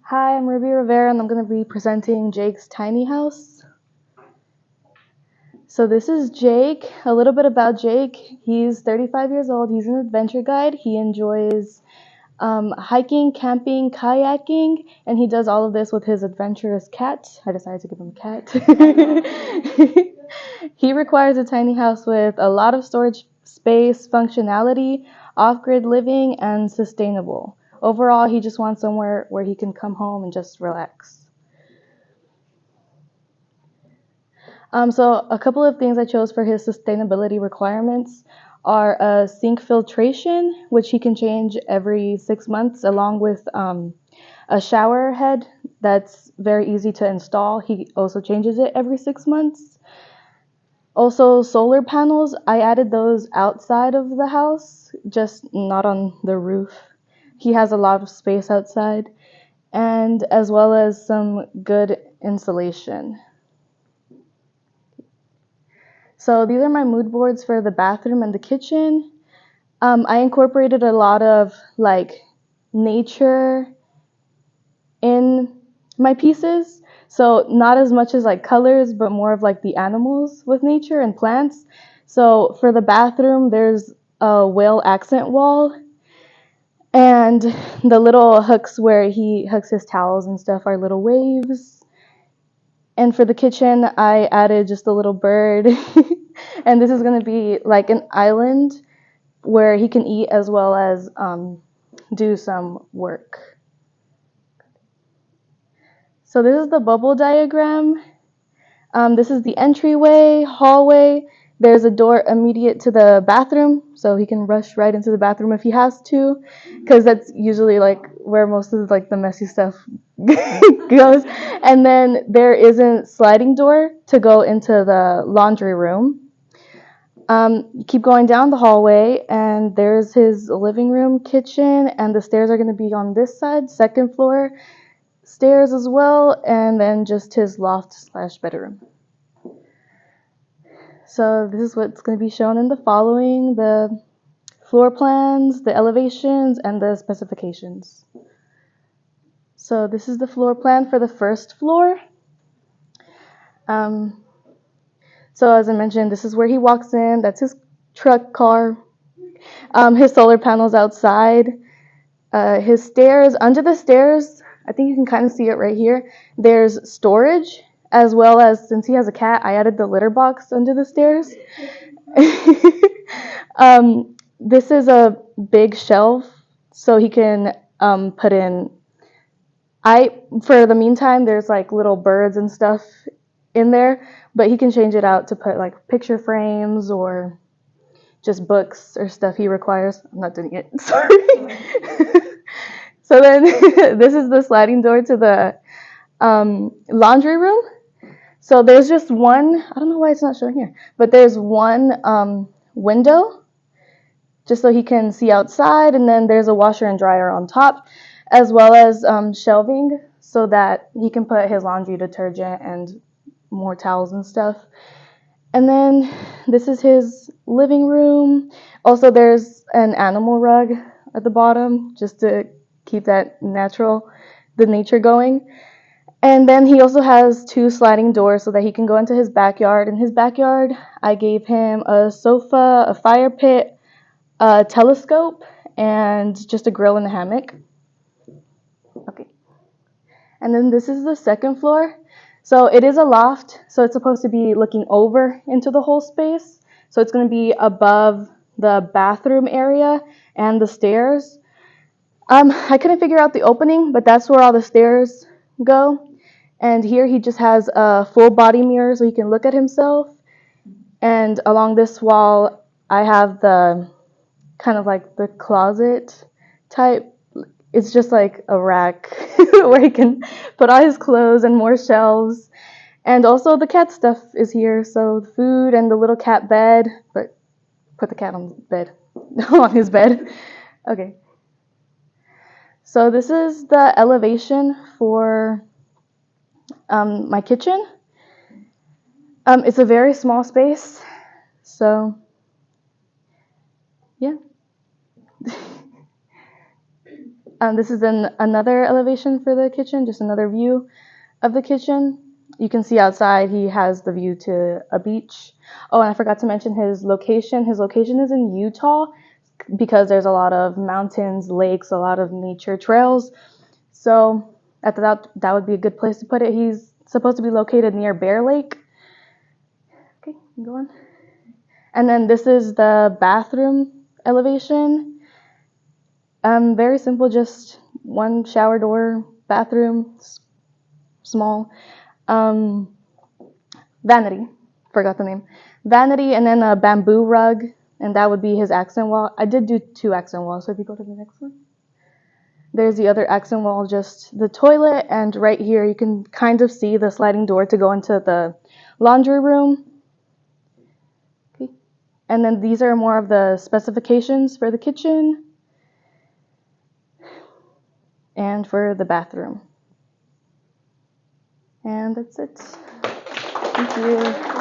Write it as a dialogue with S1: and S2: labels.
S1: Hi, I'm Rivera, and I'm going to be presenting Jake's tiny house. So this is Jake. A little bit about Jake. He's 35 years old. He's an adventure guide. He enjoys hiking, camping, kayaking, and he does all of this with his adventurous cat. I decided to give him a cat. He requires a tiny house with a lot of storage space, functionality, off-grid living, and sustainable. Overall, he just wants somewhere where he can come home and just relax. So a couple of things I chose for his sustainability requirements are a sink filtration, which he can change every 6 months, along with a shower head that's very easy to install. He also changes it every 6 months. Also, solar panels, I added those outside of the house, just not on the roof. He has a lot of space outside, and as well as some good insulation. So these are my mood boards for the bathroom and the kitchen. I incorporated a lot of like nature in my pieces. So not as much as like colors, but more of like the animals with nature and plants. So for the bathroom, there's a whale accent wall, and the little hooks where he hooks his towels and stuff are little waves. And for the kitchen, I added just a little bird. And this is going to be like an island where he can eat as well as do some work. So this is the bubble diagram. This is the entryway, hallway. There's a door immediate to the bathroom, so he can rush right into the bathroom if he has to, because that's usually like where most of like the messy stuff goes. And then there is a sliding door to go into the laundry room. Keep going down the hallway, and there's his living room, kitchen, and the stairs are going to be on this side, second floor stairs as well, and then just his loft slash bedroom. So this is what's going to be shown in the following: the floor plans, the elevations, and the specifications. So this is the floor plan for the first floor. So as I mentioned, this is where he walks in. That's his truck car. His solar panels outside. His stairs, under the stairs, I think you can kind of see it right here. There's storage, as well as, since he has a cat, I added the litter box under the stairs. This is a big shelf, so he can put in. For the meantime, there's like little birds and stuff in there, but he can change it out to put like picture frames or just books or stuff he requires. I'm not doing it, sorry. So then this is the sliding door to the laundry room. So there's just one, I don't know why it's not showing here, but there's one window just so he can see outside, and then there's a washer and dryer on top, as well as shelving so that he can put his laundry detergent and more towels and stuff. And then this is his living room. Also, there's an animal rug at the bottom just to keep that the nature going. And then he also has two sliding doors so that he can go into his backyard. In his backyard, I gave him a sofa, a fire pit, a telescope, and just a grill and a hammock. Okay. And then this is the second floor. So it is a loft, so it's supposed to be looking over into the whole space. So it's going to be above the bathroom area and the stairs. I couldn't figure out the opening, but that's where all the stairs go. And here he just has a full body mirror so he can look at himself. And along this wall, I have the kind of like the closet type. It's just like a rack where he can put all his clothes and more shelves. And also the cat stuff is here, so food and the little cat bed, but put the cat on bed, on his bed. Okay. So this is the elevation for my kitchen. It's a very small space, so yeah. This is another elevation for the kitchen, just another view of the kitchen. You can see outside he has the view to a beach. Oh, and I forgot to mention his location. His location is in Utah because there's a lot of mountains, lakes, a lot of nature trails. So I thought that would be a good place to put it. He's supposed to be located near Bear Lake. Okay, go on. And then this is the bathroom elevation. Very simple, just one shower door, bathroom, small. Vanity, forgot the name. Vanity, and then a bamboo rug, and that would be his accent wall. I did do 2 accent walls, so if you go to the next one. There's the other accent wall, just the toilet, and right here you can kind of see the sliding door to go into the laundry room. Okay. And then these are more of the specifications for the kitchen and for the bathroom. And that's it. Thank you.